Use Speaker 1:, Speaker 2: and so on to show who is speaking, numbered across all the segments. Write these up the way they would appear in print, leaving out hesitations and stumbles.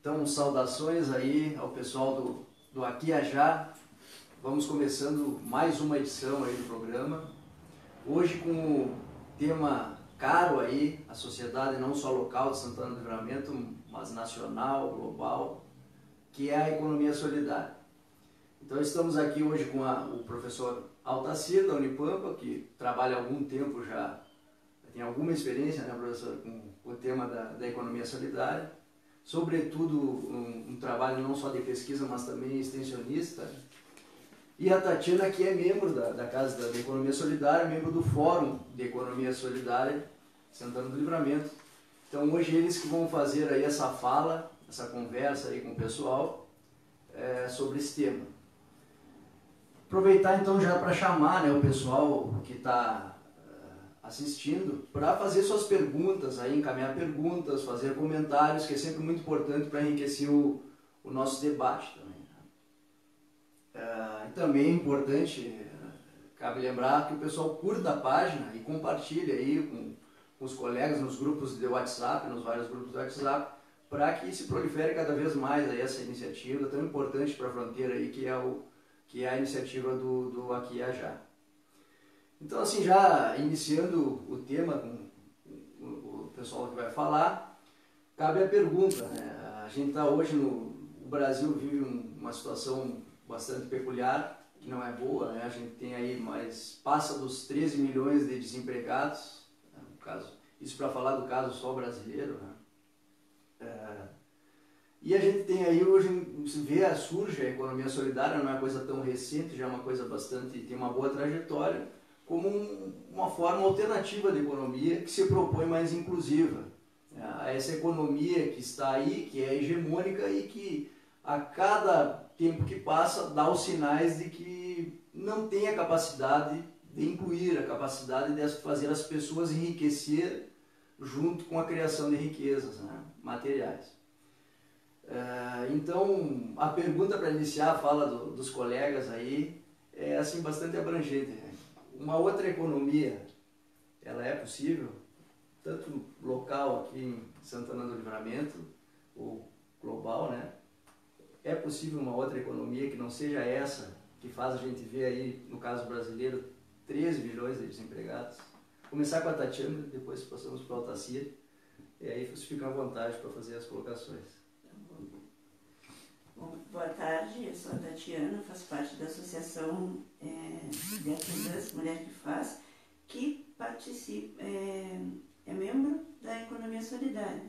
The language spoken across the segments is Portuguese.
Speaker 1: Então, saudações aí ao pessoal do Aqui a Já. Vamos começando mais uma edição aí do programa. Hoje com o tema caro aí, a sociedade não só local de Santana do Livramento, mas nacional, global, que é a economia solidária. Então estamos aqui hoje com o professor Altacir, da Unipampa, que trabalha há algum tempo já, tem alguma experiência, né, professor, com o tema da economia solidária. Sobretudo um trabalho não só de pesquisa, mas também extensionista. E a Tatiana, que é membro da Casa da Economia Solidária, membro do Fórum de Economia Solidária Santana do Livramento. Então hoje eles que vão fazer aí essa fala, essa conversa aí com o pessoal sobre esse tema. Aproveitar então já para chamar, né, o pessoal que está assistindo para fazer suas perguntas, aí, encaminhar perguntas, fazer comentários, que é sempre muito importante para enriquecer o nosso debate também. E também é importante, cabe lembrar que o pessoal curta a página e compartilhe aí com os colegas nos grupos de WhatsApp, nos vários grupos de WhatsApp, para que se prolifere cada vez mais aí essa iniciativa tão importante para a fronteira aí, que é a iniciativa do Aqui a Já. Então, assim, já iniciando o tema com o pessoal que vai falar, cabe a pergunta, né? A gente está hoje o Brasil vive uma situação bastante peculiar, que não é boa, né? A gente tem aí passa dos 13 milhões de desempregados, né? No caso, isso para falar do caso só brasileiro, né? E a gente tem aí hoje, surge a economia solidária, não é uma coisa tão recente, já é uma coisa tem uma boa trajetória, como uma forma alternativa de economia que se propõe mais inclusiva. A essa economia que está aí, que é hegemônica e que a cada tempo que passa dá os sinais de que não tem a capacidade de incluir, a capacidade de fazer as pessoas enriquecer junto com a criação de riquezas, né, materiais. Então, a pergunta para iniciar a fala dos colegas aí é assim, bastante abrangente, né? Uma outra economia, ela é possível, tanto local aqui em Santana do Livramento, ou global, né? É possível uma outra economia que não seja essa, que faz a gente ver aí, no caso brasileiro, 13 milhões de desempregados. Começar com a Tatiana, depois passamos para o Altacir, e aí vocês ficam à vontade para fazer as colocações.
Speaker 2: Bom, boa tarde, eu sou a Tatiana, faço parte da Associação de Artesãs Mulher que Faz, que participa, é membro da Economia Solidária.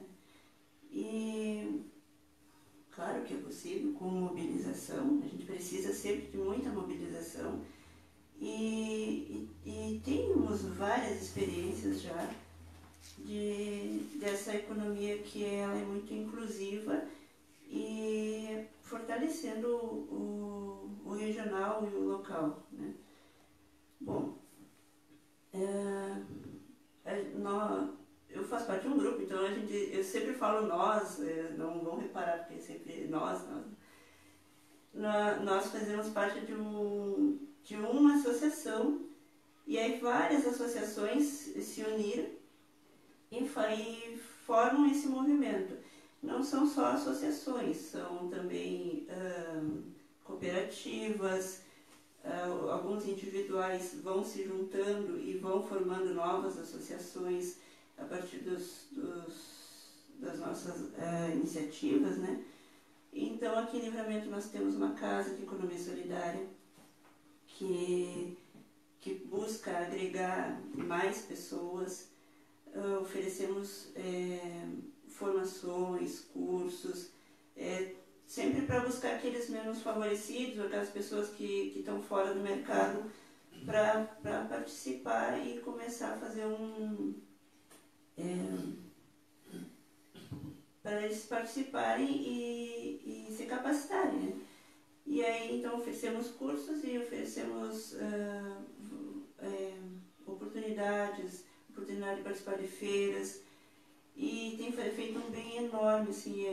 Speaker 2: E claro que é possível com mobilização, a gente precisa sempre de muita mobilização e temos várias experiências já dessa economia que ela é muito inclusiva e fortalecendo o regional e o local, né? Bom, eu faço parte de um grupo, então eu sempre falo nós, não vão reparar porque é sempre nós. Nós fazemos parte de uma associação e aí várias associações se uniram e formam esse movimento. Não são só associações, são também cooperativas, alguns individuais vão se juntando e vão formando novas associações a partir das nossas iniciativas, né? Então, aqui em Livramento nós temos uma casa de economia solidária que busca agregar mais pessoas, oferecemos formações, cursos, sempre para buscar aqueles menos favorecidos, aquelas pessoas que estão fora do mercado, para participar e começar a fazer para eles participarem e se capacitarem, né? E aí, então, oferecemos cursos e oferecemos oportunidade de participar de feiras, e tem feito um bem enorme, assim,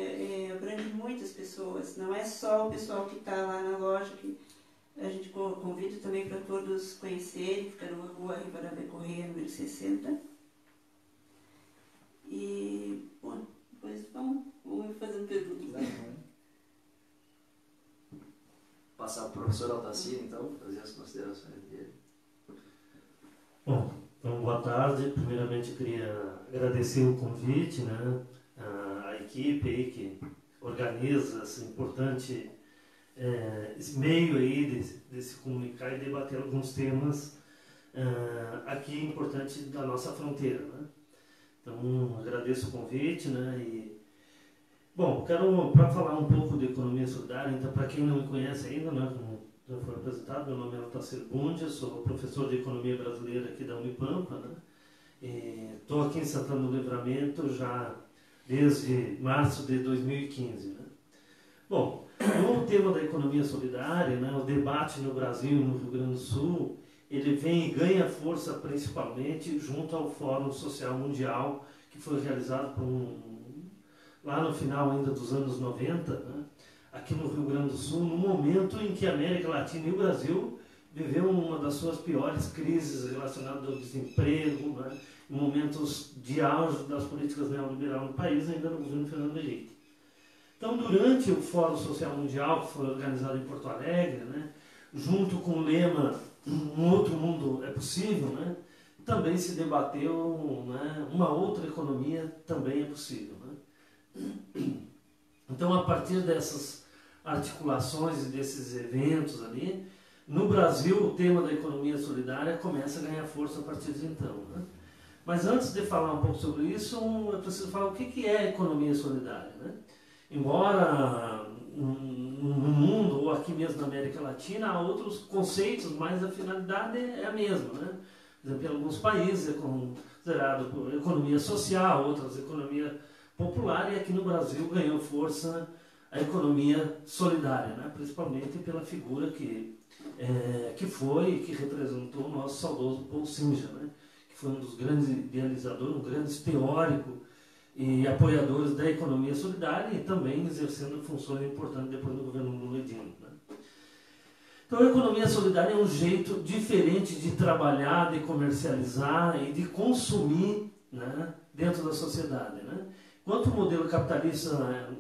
Speaker 2: abrange muitas pessoas, não é só o pessoal que está lá na loja, que a gente convida também para todos conhecerem, fica na rua Rivadavia Correia, número 60. E, bom, depois vamos fazendo perguntas.
Speaker 1: passar para o professor Altacir, então, fazer as considerações dele.
Speaker 3: Bom, então, boa tarde. Primeiramente, eu queria agradecer o convite, né, à equipe aí que organiza esse importante esse meio aí de se comunicar e debater alguns temas aqui importantes da nossa fronteira, né? Então, agradeço o convite, né? E, bom, quero para falar um pouco de economia solidária, então, para quem não me conhece ainda, né, como já foi apresentado, meu nome é Altacir Bundia, sou professor de economia brasileira aqui da Unipampa, né? Estou aqui em Santana do Livramento já desde março de 2015, né? Bom, o tema da economia solidária, né, o debate no Brasil e no Rio Grande do Sul, ele vem e ganha força principalmente junto ao Fórum Social Mundial, que foi realizado lá no final ainda dos anos 90, né, aqui no Rio Grande do Sul, no momento em que a América Latina e o Brasil viveu uma das suas piores crises relacionadas ao desemprego, né, em momentos de auge das políticas neoliberais no país, ainda no governo Fernando Henrique. Então, durante o Fórum Social Mundial, que foi organizado em Porto Alegre, né, junto com o lema "Um outro mundo é possível", né, também se debateu, né, uma outra economia também é possível, né. Então, a partir dessas articulações e desses eventos ali, no Brasil o tema da economia solidária começa a ganhar força a partir de então, né. Mas antes de falar um pouco sobre isso, eu preciso falar o que é a economia solidária, né. Embora no mundo, ou aqui mesmo na América Latina, há outros conceitos, mas a finalidade é a mesma, né? Por exemplo, em alguns países é considerado economia social, outras economia popular, e aqui no Brasil ganhou força a economia solidária, né? Principalmente pela figura que foi e que representou o nosso saudoso Paul Singer, né? Que foi um dos grandes idealizadores, um grande teórico e apoiadores da economia solidária e também exercendo funções importantes depois no governo Lula e Dilma, né? Então, a economia solidária é um jeito diferente de trabalhar, de comercializar e de consumir, né, dentro da sociedade, né? Enquanto o modelo capitalista,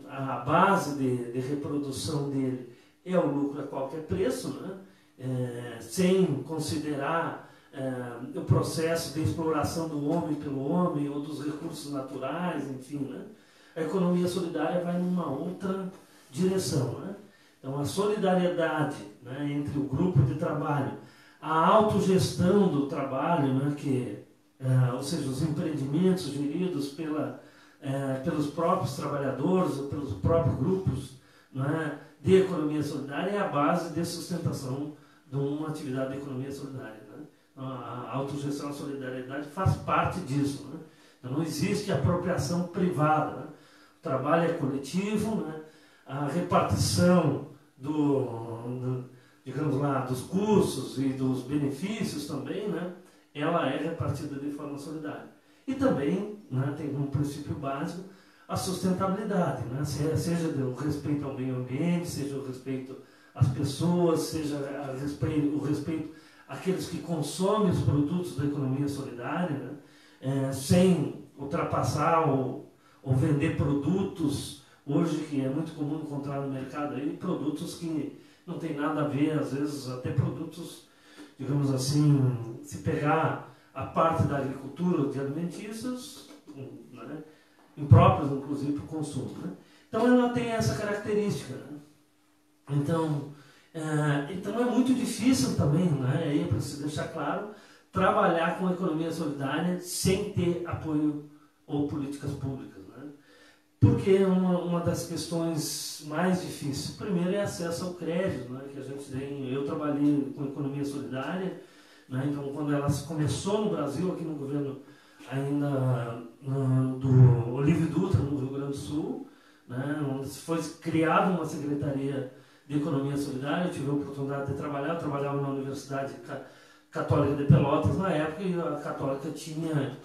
Speaker 3: a base de reprodução dele é o lucro a qualquer preço, né, sem considerar o processo de exploração do homem pelo homem ou dos recursos naturais, enfim, né? A economia solidária vai numa outra direção, né? Então, a solidariedade, né, entre o grupo de trabalho, a autogestão do trabalho, né, ou seja, os empreendimentos geridos pelos próprios trabalhadores ou pelos próprios grupos, né, de economia solidária é a base de sustentação de uma atividade de economia solidária, né? A autogestão, a solidariedade faz parte disso, né? Então, não existe apropriação privada, né? O trabalho é coletivo, né? A repartição digamos lá, dos custos e dos benefícios também, né? Ela é repartida de forma solidária. E também, né, tem como princípio básico a sustentabilidade, né? Seja o respeito ao meio ambiente, seja o respeito às pessoas, seja o respeito àqueles que consomem os produtos da economia solidária, né? Sem ultrapassar ou vender produtos, hoje que é muito comum encontrar no mercado aí, produtos que não tem nada a ver, às vezes até produtos, digamos assim, se pegar a parte da agricultura, de alimentícios, né, impróprios, inclusive, para o consumo, né? Então, ela tem essa característica, né? Então é muito difícil também, né, aí é preciso deixar claro, trabalhar com a economia solidária sem ter apoio ou políticas públicas, né? Porque uma das questões mais difíceis, primeiro, é acesso ao crédito, né, que a gente tem. Eu trabalhei com economia solidária, né, então quando ela começou no Brasil, aqui no governo ainda do Olívio Dutra, no Rio Grande do Sul, né, onde foi criada uma secretaria de economia solidária. Eu tive a oportunidade de trabalhar, eu trabalhava na Universidade Católica de Pelotas na época, e a Católica tinha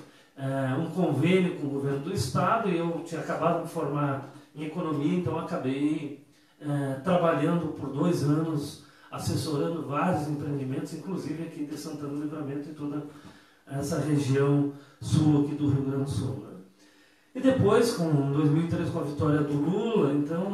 Speaker 3: um convênio com o governo do estado, e eu tinha acabado de me formar em economia, então acabei trabalhando por 2 anos, assessorando vários empreendimentos, inclusive aqui de Santana do Livramento e toda essa região sul aqui do Rio Grande do Sul, né? E depois, com 2003, com a vitória do Lula, então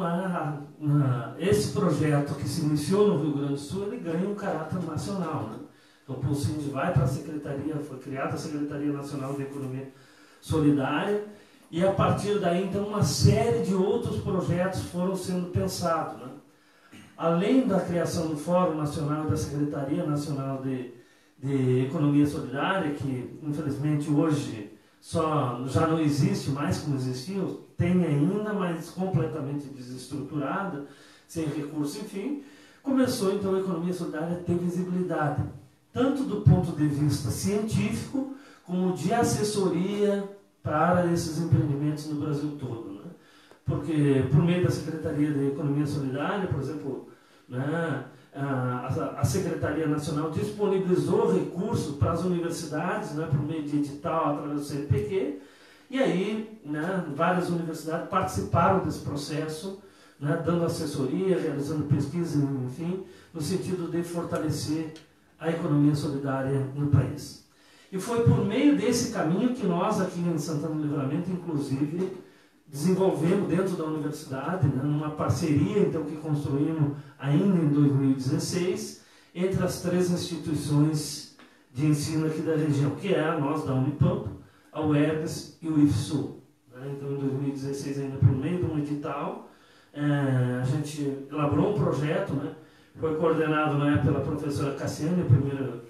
Speaker 3: esse projeto que se iniciou no Rio Grande do Sul, ele ganha um caráter nacional, né? Então o Pulcind vai para a Secretaria, foi criada a Secretaria Nacional de Economia Solidária, e a partir daí, então, uma série de outros projetos foram sendo pensados, né? Além da criação do Fórum Nacional e da Secretaria Nacional de Economia Solidária, que infelizmente hoje já não existe mais como existia, tem ainda, mas completamente desestruturada, sem recurso, enfim, começou então a economia solidária a ter visibilidade, tanto do ponto de vista científico, como de assessoria para esses empreendimentos no Brasil todo, né? Porque por meio da Secretaria de Economia Solidária, por exemplo, né, a Secretaria Nacional disponibilizou recursos para as universidades, né, por meio de edital através do CNPq, e aí, né, várias universidades participaram desse processo, né, dando assessoria, realizando pesquisa, enfim, no sentido de fortalecer a economia solidária no país. E foi por meio desse caminho que nós aqui em Santana do Livramento, inclusive, desenvolvemos dentro da universidade, né, uma parceria então, que construímos ainda em 2016 entre as 3 instituições de ensino aqui da região, que é a nós da Unipampa, a UERGS e o IFSU. Né? Então, em 2016, ainda por meio de um edital, a gente elaborou um projeto, né? Foi coordenado na época pela professora Cassiane, o primeiro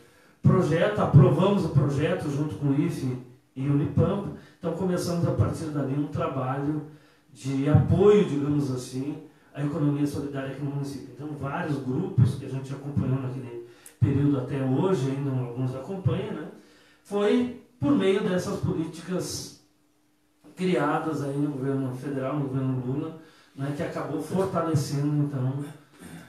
Speaker 3: projeto, aprovamos o projeto junto com o IFE e o Unipampa. Então começamos a partir dali um trabalho de apoio, digamos assim, à economia solidária aqui no município. Então vários grupos que a gente acompanhou naquele período até hoje, ainda alguns acompanham, né? Foi por meio dessas políticas criadas aí no governo federal, no governo Lula, né, que acabou fortalecendo então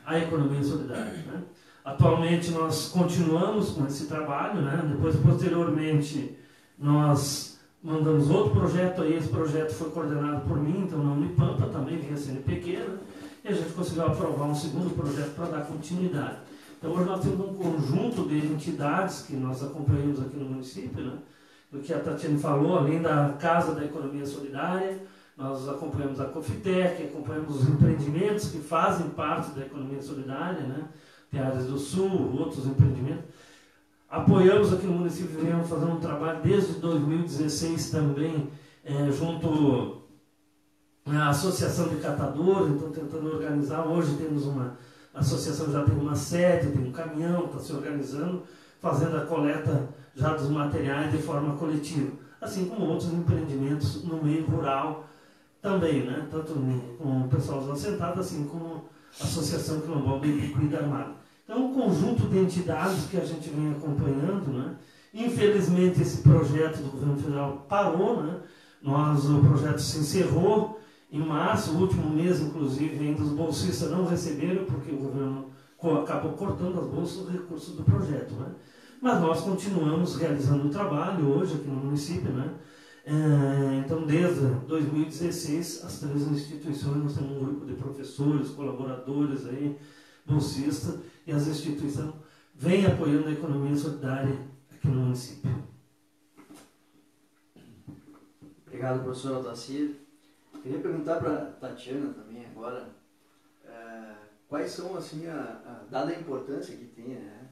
Speaker 3: a economia solidária, né? Atualmente nós continuamos com esse trabalho, né? Depois, posteriormente, nós mandamos outro projeto, aí esse projeto foi coordenado por mim, então na Unipampa, também via CNPq, né? E a gente conseguiu aprovar um segundo projeto para dar continuidade. Então hoje nós temos um conjunto de entidades que nós acompanhamos aqui no município, né? Do que a Tatiane falou, além da Casa da Economia Solidária, nós acompanhamos a Cofitec, acompanhamos os empreendimentos que fazem parte da economia solidária, né? Teares do Sul, outros empreendimentos. Apoiamos aqui no município, viemos fazendo um trabalho desde 2016 também, junto à Associação de Catadores, então tentando organizar. Hoje temos uma associação, já tem uma sede, tem um caminhão, está se organizando, fazendo a coleta já dos materiais de forma coletiva. Assim como outros empreendimentos no meio rural também, né? Tanto com o pessoal dos assentados, assim como a Associação Quilombola de Pico e da Armada. Então, um conjunto de entidades que a gente vem acompanhando, né? Infelizmente, esse projeto do governo federal parou, né? O projeto se encerrou em março, o último mês, inclusive, ainda os bolsistas não receberam, porque o governo acabou cortando as bolsas de recursos do projeto, né? Mas nós continuamos realizando o trabalho hoje aqui no município, né? Então, desde 2016, as 3 instituições, nós temos um grupo de professores, colaboradores, aí, bolsistas, e as instituições vêm apoiando a economia solidária aqui no município.
Speaker 1: Obrigado, professor Altacir. Queria perguntar para a Tatiana também agora, quais são, assim, dada a importância que tem, né,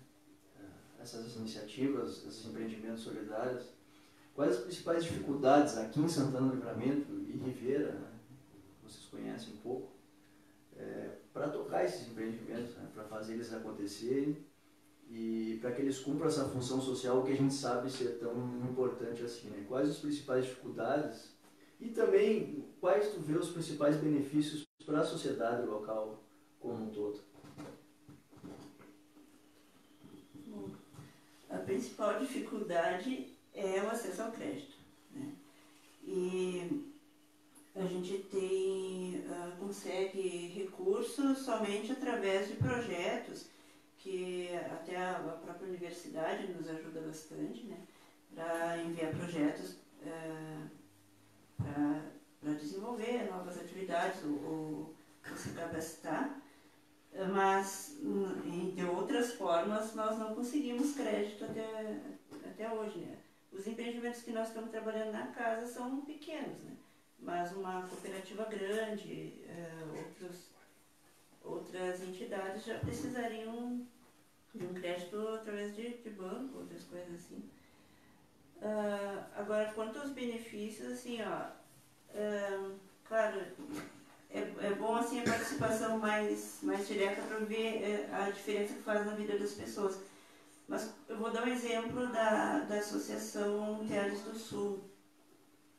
Speaker 1: essas iniciativas, esses empreendimentos solidários, quais as principais dificuldades aqui em Santana do Livramento e Ribeira, né, vocês conhecem um pouco, para tocar esses empreendimentos, né, para fazer eles acontecerem e para que eles cumpram essa função social que a gente sabe ser tão importante assim, né? Quais as principais dificuldades e também quais tu vê os principais benefícios para a sociedade local como um todo?
Speaker 2: Bom, a principal dificuldade é o acesso ao crédito, né? E a gente consegue recursos somente através de projetos que até a própria universidade nos ajuda bastante, né, para enviar projetos para desenvolver novas atividades ou se capacitar, mas de outras formas nós não conseguimos crédito até hoje, né? Os empreendimentos que nós estamos trabalhando na casa são pequenos, né? mas uma cooperativa grande, outras entidades já precisariam de um crédito através de banco, outras coisas assim. Agora, quanto aos benefícios, assim, claro, é bom assim, a participação mais direta para ver a diferença que faz na vida das pessoas. Mas eu vou dar um exemplo da Associação Teares do Sul.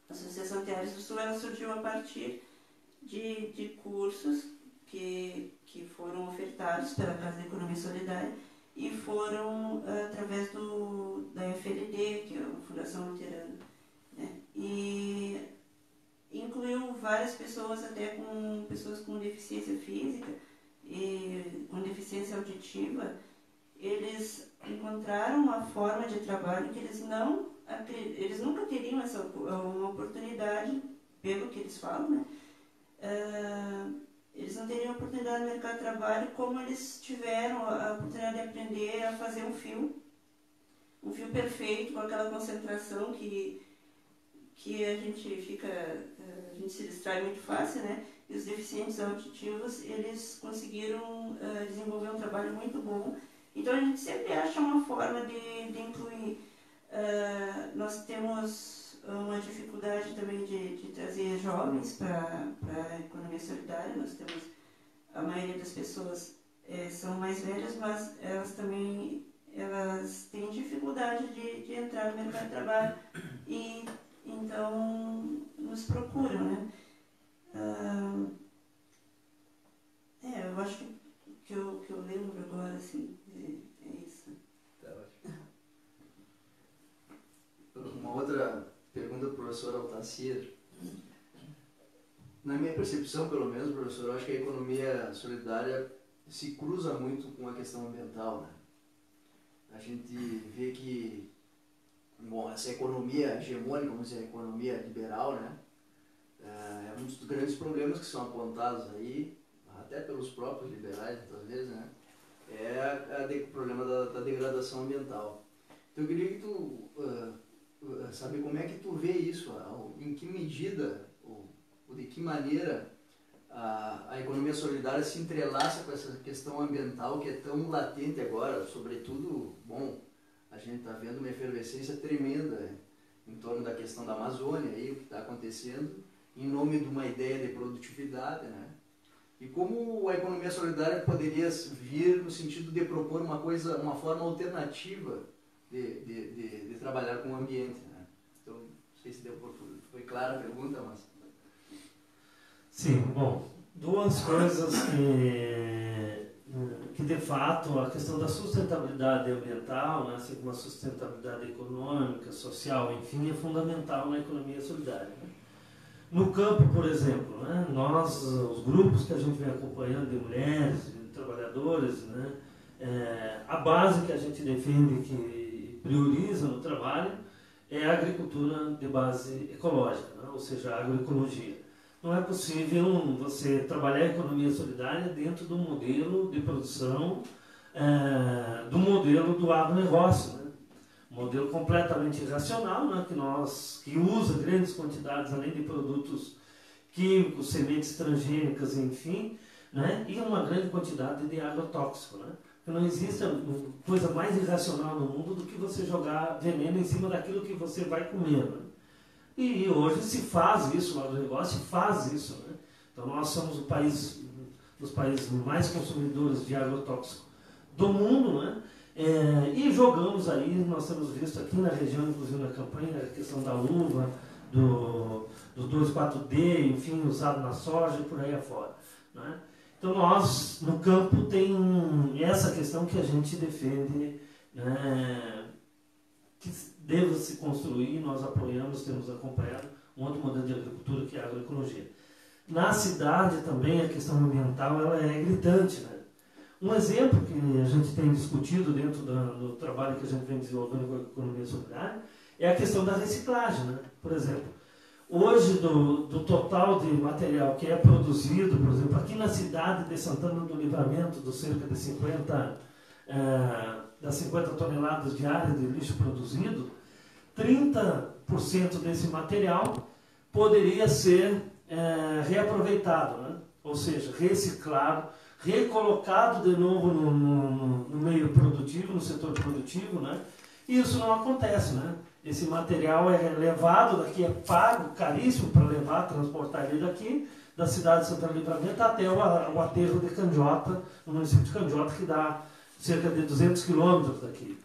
Speaker 2: A Associação Teares do Sul ela surgiu a partir de cursos que foram ofertados pela Casa da Economia Solidária e foram através da FLD, que é a Fundação Luterana, né? E incluiu várias pessoas, até pessoas com deficiência física e com deficiência auditiva. Eles encontraram uma forma de trabalho que eles nunca teriam uma oportunidade, pelo que eles falam, né? Eles não teriam oportunidade no mercado de trabalho como eles tiveram a oportunidade de aprender a fazer um fio perfeito, com aquela concentração que a gente se distrai muito fácil, né? E os deficientes auditivos, eles conseguiram desenvolver um trabalho muito bom. Então a gente sempre acha uma forma de incluir. Nós temos uma dificuldade também de trazer jovens para a economia solidária. Nós temos, a maioria das pessoas são mais velhas, mas elas têm dificuldade de entrar no mercado de trabalho e então nos procuram, né? Eu acho que eu lembro agora, assim, é isso.
Speaker 1: Tá ótimo. Uma outra pergunta do professor Altacir. Na minha percepção, pelo menos, professor, eu acho que a economia solidária se cruza muito com a questão ambiental, né? A gente vê que, bom, essa economia hegemônica, vamos dizer, a economia liberal, né? É um dos grandes problemas que são apontados aí, até pelos próprios liberais, muitas vezes, né? É o problema da degradação ambiental. Então eu queria que tu saber como é que tu vê isso, em que medida ou de que maneira a economia solidária se entrelaça com essa questão ambiental que é tão latente agora, sobretudo, bom, a gente está vendo uma efervescência tremenda em torno da questão da Amazônia, aí, o que está acontecendo, em nome de uma ideia de produtividade, né? E como a economia solidária poderia vir no sentido de propor uma forma alternativa de trabalhar com o ambiente, né? Então, não sei se foi clara a pergunta, mas...
Speaker 3: Sim, bom, duas coisas que de fato a questão da sustentabilidade ambiental, né, assim como a sustentabilidade econômica, social, enfim, é fundamental na economia solidária, né? No campo, por exemplo, né, nós, os grupos que a gente vem acompanhando de mulheres, de trabalhadores, né, a base que a gente defende, que prioriza no trabalho, é a agricultura de base ecológica, né, ou seja, a agroecologia. Não é possível você trabalhar a economia solidária dentro do modelo de produção, do modelo do agronegócio, né? Um modelo completamente irracional, né? Que usa grandes quantidades, além de produtos químicos, sementes transgênicas, enfim, né? E uma grande quantidade de agrotóxico, né? Porque não existe coisa mais irracional no mundo do que você jogar veneno em cima daquilo que você vai comer, né? E hoje se faz isso, o agronegócio faz isso, né? Então nós somos um dos países mais consumidores de agrotóxico do mundo, né? E jogamos aí, nós temos visto aqui na região, inclusive na campanha, a questão da uva, do 2,4-D, enfim, usado na soja e por aí afora, né? Então nós, no campo, tem essa questão que a gente defende, né, que deva se construir, nós apoiamos, temos acompanhado um outro modelo de agricultura que é a agroecologia. Na cidade também a questão ambiental ela é gritante, né? Um exemplo que a gente tem discutido dentro do trabalho que a gente vem desenvolvendo com a economia solidária é a questão da reciclagem, né? Por exemplo, hoje do total de material que é produzido, por exemplo, aqui na cidade de Santana do Livramento, dos cerca de 50 toneladas diárias de lixo produzido, 30% desse material poderia ser reaproveitado, né? Ou seja, reciclado, recolocado de novo no meio produtivo, no setor produtivo, né? E isso não acontece, né? Esse material é levado daqui, é pago, caríssimo para levar, transportar ele daqui, da cidade de Santana do Livramento até o aterro de Candiota, no município de Candiota, que dá cerca de 200 quilômetros daqui.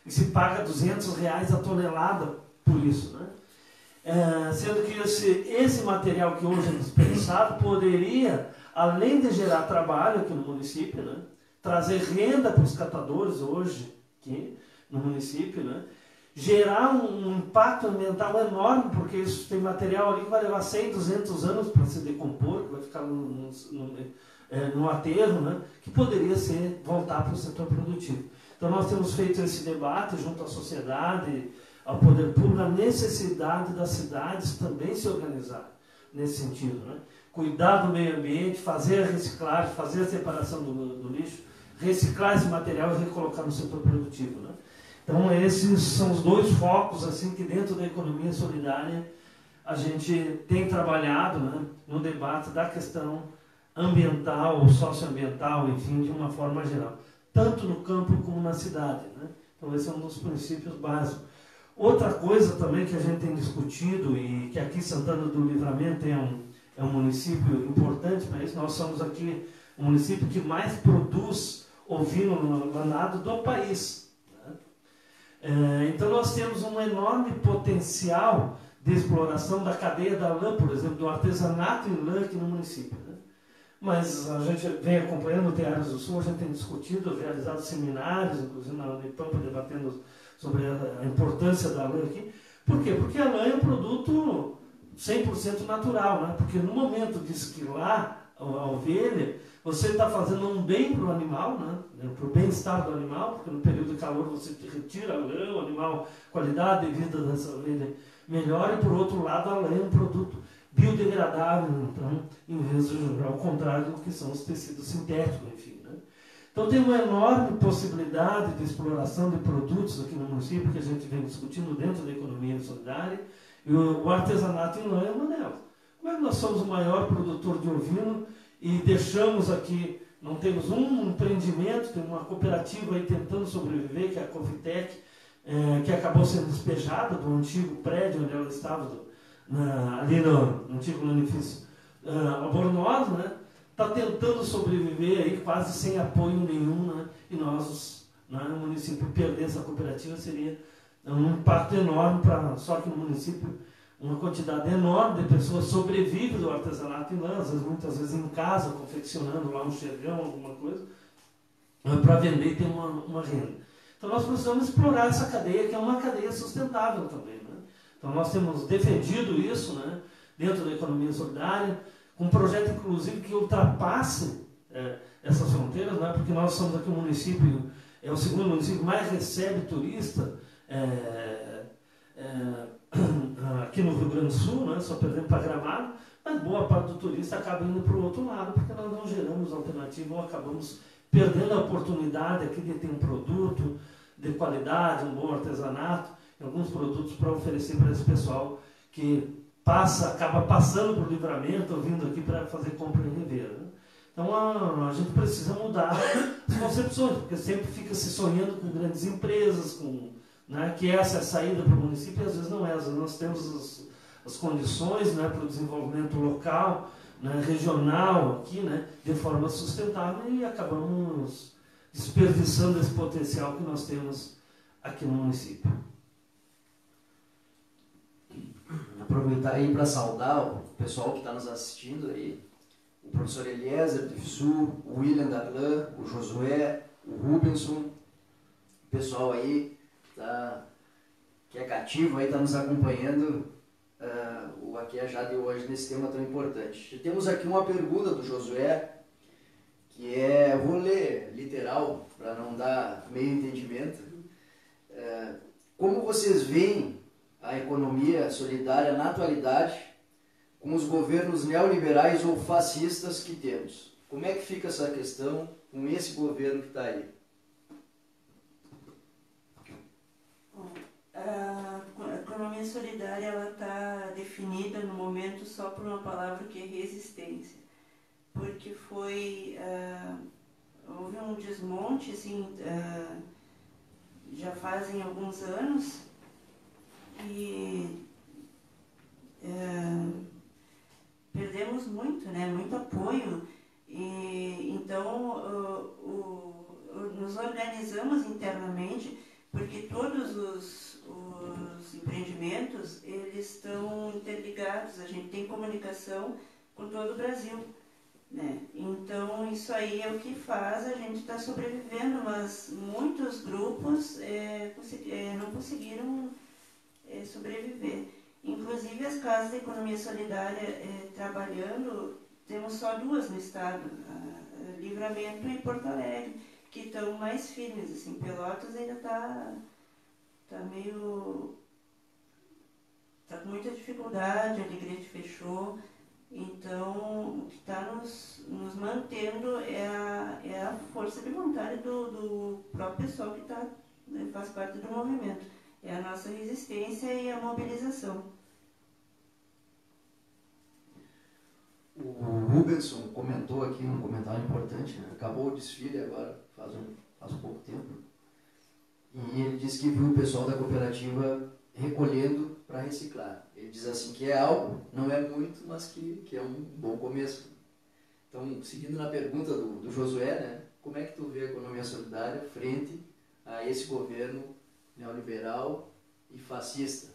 Speaker 3: E se paga R$200 a tonelada por isso, né? Sendo que esse material que hoje é dispensado poderia, além de gerar trabalho aqui no município, né, trazer renda para os catadores hoje aqui no município, né, gerar um impacto ambiental enorme, porque isso tem material ali que vai levar 100, 200 anos para se decompor, que vai ficar no aterro, né, que poderia voltar para o setor produtivo. Então nós temos feito esse debate junto à sociedade, ao poder público, a necessidade das cidades também se organizar nesse sentido, né? Cuidar do meio ambiente, fazer a reciclagem, fazer a separação do lixo, reciclar esse material e recolocar no setor produtivo, né? Então esses são os dois focos assim, que dentro da economia solidária a gente tem trabalhado, né, no debate da questão ambiental, socioambiental, enfim, de uma forma geral, tanto no campo como na cidade, né? Então esse é um dos princípios básicos. Outra coisa também que a gente tem discutido e que aqui Santana do Livramento é um município importante para isso, nós somos aqui o município que mais produz ovino lanado do país, né? Então nós temos um enorme potencial de exploração da cadeia da lã, por exemplo, do artesanato em lã aqui no município, né? Mas a gente vem acompanhando o Teares do Sul, a gente tem discutido, realizado seminários, inclusive na Unipampa, debatendo sobre a importância da lã aqui. Por quê? Porque a lã é um produto 100% natural, né? Porque no momento de esquilar a ovelha, você está fazendo um bem para o animal, né? Para o bem-estar do animal, porque no período de calor você retira a lã, o animal, qualidade de vida dessa ovelha melhora, e por outro lado a lã é um produto biodegradável, então, em vez de, ao contrário do que são os tecidos sintéticos, enfim, né? Então tem uma enorme possibilidade de exploração de produtos aqui no município, que a gente vem discutindo dentro da economia solidária, e o artesanato em lã é uma delas. Como é que nós somos o maior produtor de ovino e deixamos aqui, não temos um empreendimento, tem uma cooperativa aí tentando sobreviver, que é a Confitec, que acabou sendo despejada do antigo prédio onde ela estava, ali no antigo edifício Albornoz, né? Está tentando sobreviver aí quase sem apoio nenhum, né? E nós, né, no município, perder essa cooperativa seria um impacto enorme só que no município uma quantidade enorme de pessoas sobrevive do artesanato em lã, muitas vezes em casa, confeccionando lá um xergão, alguma coisa, para vender e ter uma renda. Então nós precisamos explorar essa cadeia, que é uma cadeia sustentável também, né? Então nós temos defendido isso, né, dentro da economia solidária, com um projeto inclusive que ultrapasse essas fronteiras, né, porque nós somos aqui um município, é o segundo município que mais recebe turista aqui no Rio Grande do Sul, né, só perdendo para Gramado, mas boa parte do turista acaba indo para o outro lado, porque nós não geramos alternativa ou acabamos perdendo a oportunidade aqui de ter um produto de qualidade, um bom artesanato, alguns produtos para oferecer para esse pessoal que acaba passando por Livramento, vindo aqui para fazer compra em Ribeira, né? Então a gente precisa mudar as concepções, porque sempre fica se sonhando com grandes empresas, né, que essa é a saída para o município, e às vezes não é. Às vezes nós temos as condições, né, para o desenvolvimento local, né, regional aqui, né, de forma sustentável, e acabamos desperdiçando esse potencial que nós temos aqui no município.
Speaker 1: Aproveitar aí para saudar o pessoal que está nos assistindo aí, o professor Eliezer do FSU, o William Darlan, o Josué, o Rubinson, o pessoal aí que é cativo aí, está nos acompanhando o Aqui é Já de hoje nesse tema tão importante. E temos aqui uma pergunta do Josué, que vou ler literal para não dar meio entendimento. Como vocês veem a economia solidária na atualidade com os governos neoliberais ou fascistas que temos? Como é que fica essa questão com esse governo que está aí?
Speaker 2: Bom, A economia solidária ela está definida no momento só por uma palavra que é resistência, porque houve um desmonte assim, já fazem alguns anos e perdemos muito, né, muito apoio e então nos organizamos internamente porque todos os empreendimentos, eles estão interligados, a gente tem comunicação com todo o Brasil, né? Então, isso aí é o que faz a gente estar sobrevivendo, mas muitos grupos não conseguiram sobreviver. Inclusive, as casas de economia solidária trabalhando, temos só 2 no estado, a Livramento e Porto Alegre, que estão mais firmes, assim. Pelotas ainda está com muita dificuldade, a Alegrete fechou, então o que está nos mantendo é a força de vontade do próprio pessoal que faz parte do movimento, é a nossa resistência e a mobilização.
Speaker 1: O Rubensson comentou aqui um comentário importante, né? Acabou o desfile agora, faz pouco tempo. E ele disse que viu o pessoal da cooperativa recolhendo para reciclar. Ele diz assim que é algo, não é muito, mas que é um bom começo. Então, seguindo na pergunta do Josué, né, como é que tu vê a economia solidária frente a esse governo neoliberal e fascista?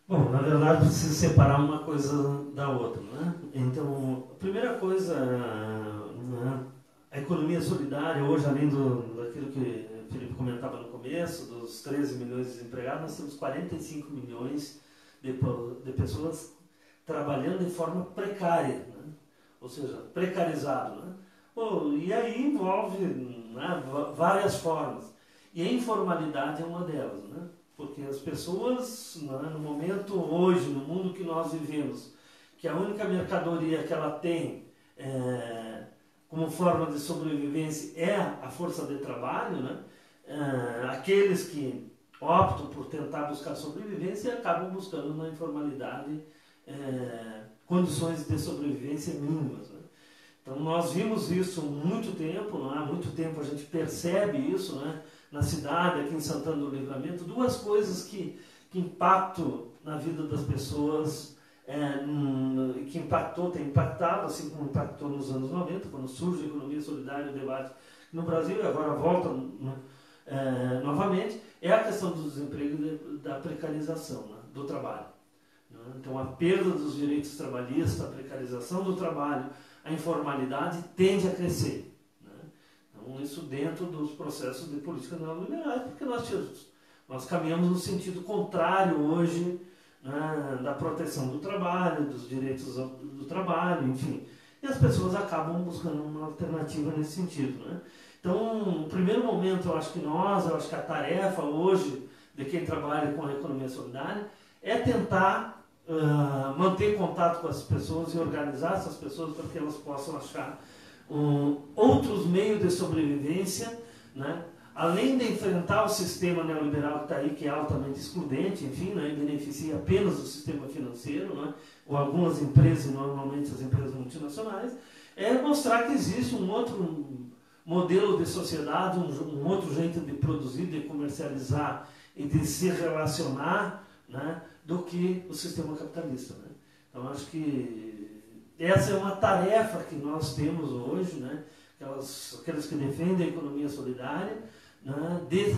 Speaker 3: Bom, na verdade, precisa separar uma coisa da outra, né? Então, a primeira coisa, né, a economia solidária, hoje, além daquilo que o Felipe comentava no começo, dos 13 milhões de desempregados, nós temos 45 milhões de pessoas trabalhando de forma precária, né? Ou seja, precarizado. Né? E aí envolve, né, várias formas. E a informalidade é uma delas, né? Porque as pessoas, né, no momento hoje, no mundo que nós vivemos, que a única mercadoria que ela tem como forma de sobrevivência é a força de trabalho, né? Aqueles que optam por tentar buscar sobrevivência acabam buscando na informalidade condições de sobrevivência mínimas. Né? Então nós vimos isso há muito tempo, né? Há muito tempo a gente percebe isso, né? Na cidade, aqui em Santana do Livramento, 2 coisas que impactam na vida das pessoas, tem impactado, assim como impactou nos anos 90, quando surge a economia solidária, o debate no Brasil, e agora volta novamente, é a questão do desemprego e da precarização, né, do trabalho. Né? Então, a perda dos direitos trabalhistas, a precarização do trabalho, a informalidade tende a crescer. Né? Então, isso dentro dos processos de política neoliberais, porque nós caminhamos no sentido contrário hoje, né, da proteção do trabalho, dos direitos do trabalho, enfim. E as pessoas acabam buscando uma alternativa nesse sentido. Né? Então, no primeiro momento, eu acho que a tarefa hoje de quem trabalha com a economia solidária é tentar manter contato com as pessoas e organizar essas pessoas para que elas possam achar outros meios de sobrevivência, né? Além de enfrentar o sistema neoliberal que está aí, que é altamente excludente, enfim, né, beneficia apenas o sistema financeiro, né, ou algumas empresas, normalmente as empresas multinacionais, é mostrar que existe um outro modelo de sociedade, um outro jeito de produzir, de comercializar e de se relacionar, né, do que o sistema capitalista. Né? Então, acho que essa é uma tarefa que nós temos hoje, né, aqueles que defendem a economia solidária, né, de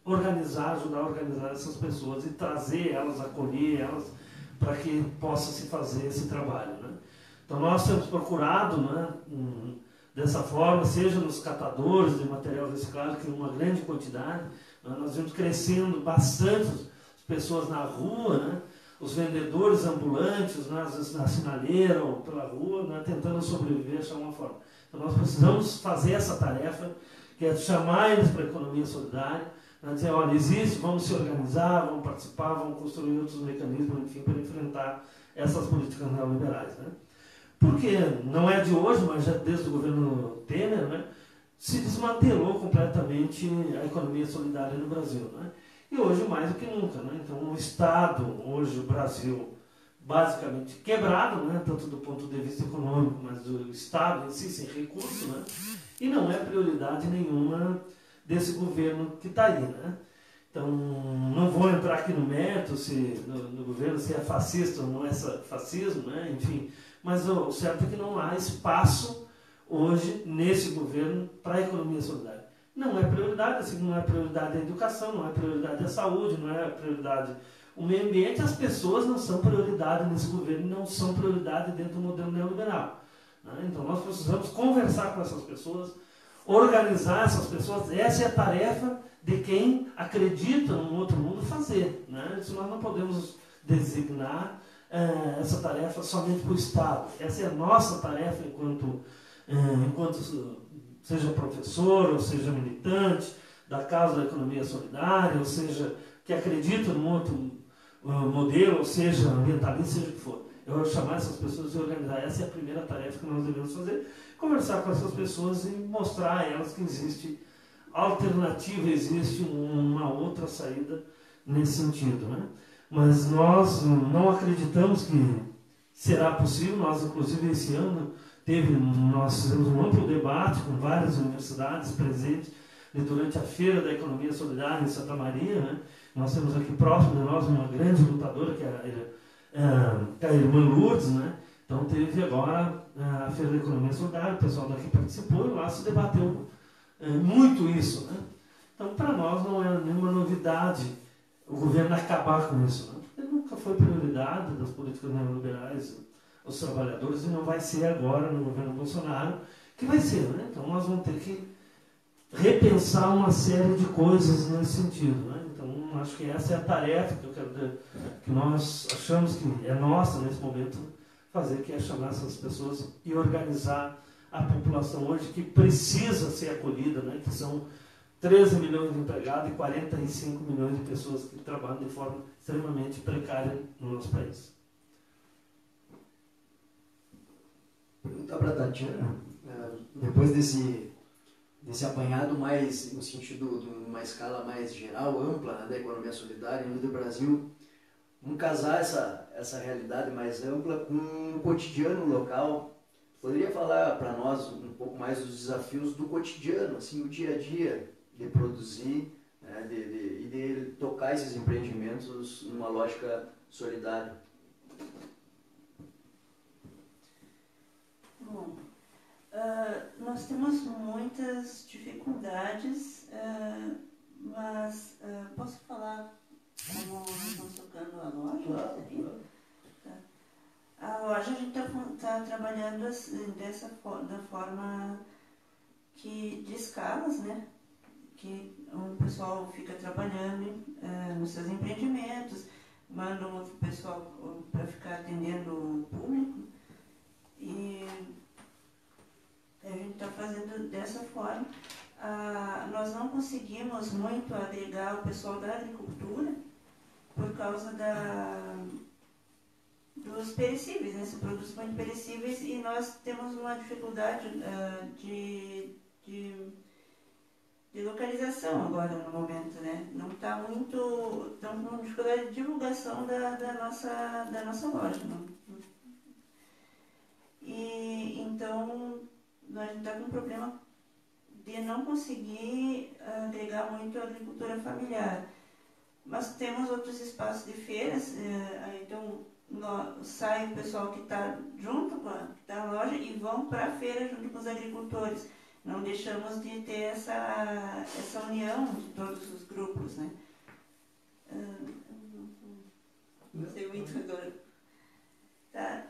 Speaker 3: ajudar a organizar essas pessoas e trazer elas, acolher elas, para que possa se fazer esse trabalho. Né? Então nós temos procurado, né, dessa forma, seja nos catadores de material reciclado, que é uma grande quantidade, né, nós vemos crescendo bastante as pessoas na rua, né, os vendedores ambulantes, né, às vezes na sinaleira ou pela rua, né, tentando sobreviver, achar uma forma. Então nós precisamos fazer essa tarefa, que é chamar eles para a economia solidária, né, dizer, olha, existe, vamos se organizar, vamos participar, vamos construir outros mecanismos, enfim, para enfrentar essas políticas neoliberais. Né? Porque não é de hoje, mas já desde o governo Temer, né, se desmantelou completamente a economia solidária no Brasil, né? E hoje mais do que nunca, né? Então o Estado, hoje o Brasil basicamente quebrado, né? Tanto do ponto de vista econômico, mas do Estado em si sem recurso, né? E não é prioridade nenhuma desse governo que está aí, né? Então, não vou entrar aqui no mérito se no governo se é fascista ou não é fascismo, né? Enfim, mas o certo é que não há espaço hoje nesse governo para a economia solidária. Não é prioridade, assim, não é prioridade a educação, não é prioridade a saúde, não é prioridade o meio ambiente. As pessoas não são prioridade nesse governo, não são prioridade dentro do modelo neoliberal, né? Então nós precisamos conversar com essas pessoas, organizar essas pessoas. Essa é a tarefa de quem acredita num outro mundo fazer, né? Isso nós não podemos designar essa tarefa somente para o Estado. Essa é a nossa tarefa enquanto seja professor, ou seja militante da causa da economia solidária, ou seja que acredita num outro modelo, ou seja ambientalista, seja o que for. Eu vou chamar essas pessoas e organizar. Essa é a primeira tarefa que nós devemos fazer. Conversar com essas pessoas e mostrar a elas que existe alternativa, existe uma outra saída nesse sentido, né? Mas nós não acreditamos que será possível. Nós, inclusive, esse ano nós fizemos um amplo debate com várias universidades presentes durante a Feira da Economia Solidária em Santa Maria, né? Nós temos aqui próximo de nós uma grande lutadora, que é a irmã Lourdes, né? Então teve agora a Feira da Economia Solidária, o pessoal daqui participou e lá se debateu muito isso, né? Então para nós não é nenhuma novidade o governo acabar com isso, né? Porque nunca foi prioridade das políticas neoliberais os trabalhadores e não vai ser agora no governo Bolsonaro que vai ser, né? Então nós vamos ter que repensar uma série de coisas nesse sentido, né? Então acho que essa é a tarefa que nós achamos que é nossa nesse momento fazer, que é chamar essas pessoas e organizar a população hoje que precisa ser acolhida, né? Que são 13 milhões de empregados e 45 milhões de pessoas que trabalham de forma extremamente precária no nosso país.
Speaker 1: Perguntar para a Tatiana, depois desse apanhado mais no sentido de uma escala mais geral, ampla, né, da economia solidária no Brasil, vamos casar essa realidade mais ampla com o cotidiano local. Poderia falar para nós um pouco mais dos desafios do cotidiano, assim, o dia a dia de produzir, né, e de tocar esses empreendimentos numa lógica solidária?
Speaker 2: Bom, nós temos muitas dificuldades, mas posso falar como nós estamos tocando a loja?
Speaker 1: Claro.
Speaker 2: Tá. A loja a gente está trabalhando assim, da forma de escalas, né? Que o pessoal fica trabalhando nos seus empreendimentos, manda um outro pessoal para ficar atendendo o público. E a gente está fazendo dessa forma. Nós não conseguimos muito agregar o pessoal da agricultura por causa dos perecíveis, né? São produtos muito perecíveis e nós temos uma dificuldade de localização agora no momento, né? Não está muito... Estamos com dificuldade de divulgação da nossa loja. E então a gente está com um problema de não conseguir agregar muito a agricultura familiar. Mas temos outros espaços de feiras, então sai o pessoal que está junto com a loja e vão para a feira junto com os agricultores. Não deixamos de ter essa união de todos os grupos, né? Não sei muito agora. Tá.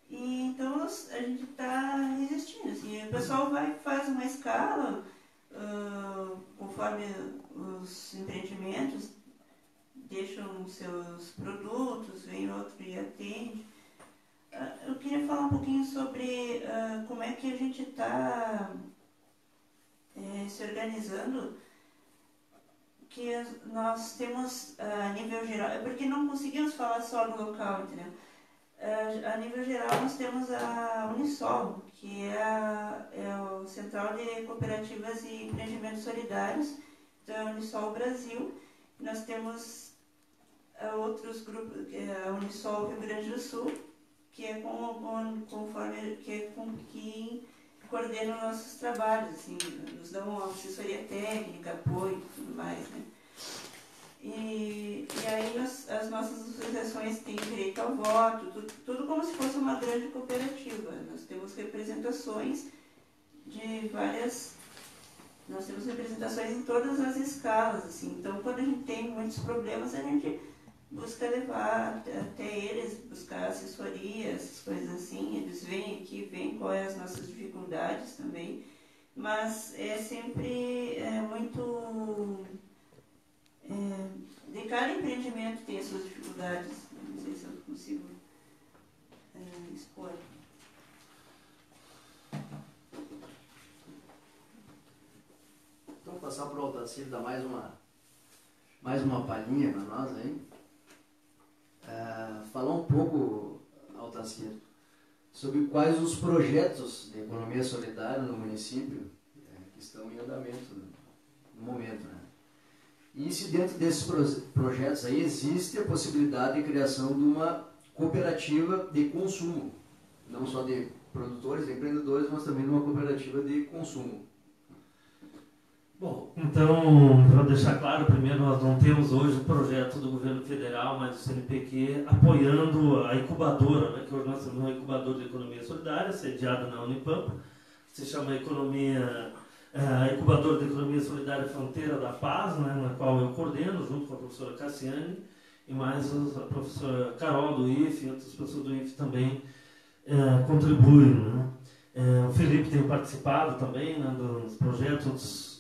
Speaker 2: E então a gente está resistindo. Assim, o pessoal faz uma escala conforme os empreendimentos deixam seus produtos, vem outro e atende. Eu queria falar um pouquinho sobre como é que a gente está se organizando, que nós temos a nível geral, é porque não conseguimos falar só do local, entendeu? A nível geral, nós temos a Unisol, que é o Central de Cooperativas e Empreendimentos Solidários da Unisol Brasil. Nós temos outros grupos, a Unisol Rio Grande do Sul, que é que coordena nossos trabalhos, assim, nos dão assessoria técnica, apoio e tudo mais, né? E aí as nossas associações têm direito ao voto, tudo como se fosse uma grande cooperativa. Nós temos representações de várias... Nós temos representações em todas as escalas, assim. Então, quando a gente tem muitos problemas, a gente busca levar até eles, buscar assessoria, essas coisas assim. Eles vêm aqui, veem quais as nossas dificuldades também. Mas é sempre muito... de cada empreendimento tem as suas dificuldades. Não sei se eu consigo expor.
Speaker 1: Então, passar para o Altacir, dar mais uma palhinha para nós aí. Falar um pouco, Altacir, sobre quais os projetos de economia solidária no município que estão em andamento no momento, né? E se dentro desses projetos aí existe a possibilidade de criação de uma cooperativa de consumo, não só de produtores, de empreendedores, mas também de uma cooperativa de consumo.
Speaker 3: Bom, então, para deixar claro, primeiro, nós não temos hoje o projeto do governo federal, mas do CNPq, apoiando a incubadora, né, que hoje nós temos uma incubadora de economia solidária, sediada na Unipampa, se chama Incubadora de Economia Solidária Fronteira da Paz, né, na qual eu coordeno, junto com a professora Cassiane, e mais a professora Carol do IFE, e outras pessoas do IFE também contribuem, né. O Felipe tem participado também, né, dos projetos,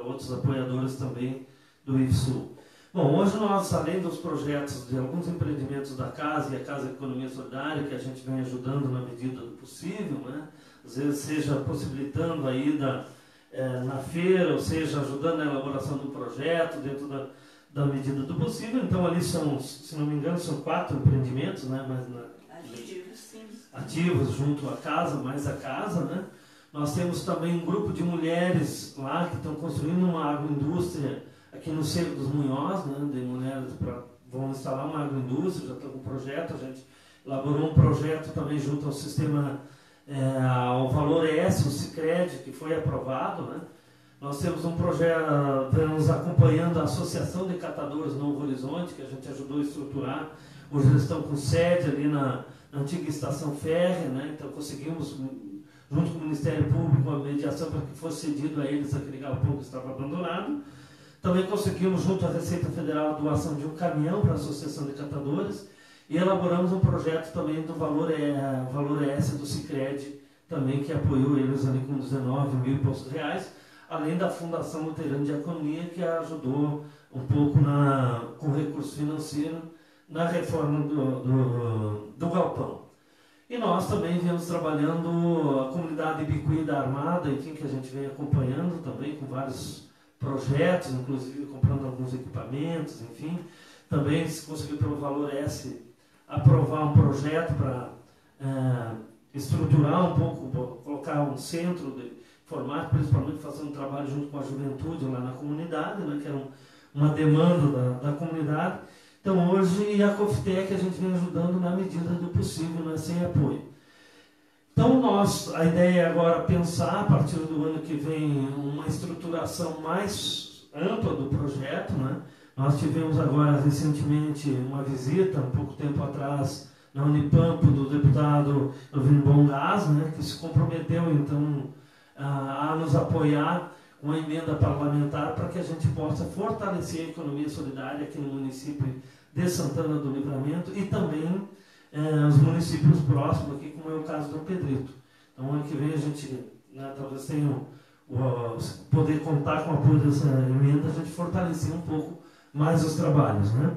Speaker 3: outros apoiadores também do IFSU. Bom, hoje nós, além dos projetos de alguns empreendimentos da Casa e a Casa de Economia Solidária, que a gente vem ajudando na medida do possível, né, às vezes seja possibilitando a ida na feira, ou seja, ajudando na elaboração do projeto dentro da medida do possível. Então ali são, se não me engano, são 4 empreendimentos, né, mas ativos junto à casa, mais a casa, né? Nós temos também um grupo de mulheres lá que estão construindo uma agroindústria aqui no Cerro dos Munhós, né? De mulheres vão instalar uma agroindústria, já estão com um projeto, a gente elaborou um projeto também junto ao sistema, ao Valor S, o Sicredi, que foi aprovado, né? Nós temos um projeto, vamos acompanhando a Associação de Catadores Novo Horizonte, que a gente ajudou a estruturar. Hoje eles estão com sede ali na antiga estação férrea, né? Então conseguimos, junto com o Ministério Público, uma mediação para que fosse cedido a eles aquele galpão que estava abandonado. Também conseguimos, junto à Receita Federal, a doação de um caminhão para a Associação de Catadores e elaboramos um projeto também do Valor S do Sicredi, também que apoiou eles ali com 19 mil e poucos reais, além da Fundação Luterana de Economia, que ajudou um pouco com recurso financeiro na reforma do galpão. E nós também viemos trabalhando a comunidade Ibicuí da Armada, enfim, que a gente vem acompanhando também com vários projetos, inclusive comprando alguns equipamentos, enfim. Também se conseguiu pelo Valor S aprovar um projeto para estruturar um pouco, colocar um centro de formato, principalmente fazendo um trabalho junto com a juventude lá na comunidade, né, que era uma demanda da comunidade. Então hoje a Coftec a gente vem ajudando na medida do possível, né, sem apoio. Então a ideia é agora pensar, a partir do ano que vem, uma estruturação mais ampla do projeto, né? Nós tivemos agora recentemente uma visita, um pouco tempo atrás, na Unipampa, do deputado Elvino Bongás, né, que se comprometeu então a nos apoiar com a emenda parlamentar para que a gente possa fortalecer a economia solidária aqui no município de Santana do Livramento e também os municípios próximos aqui, como é o caso do Pedrito. Então, ano que vem a gente, né, talvez tenha poder contar com o apoio dessa emenda, a gente fortalecer um pouco mais os trabalhos, né?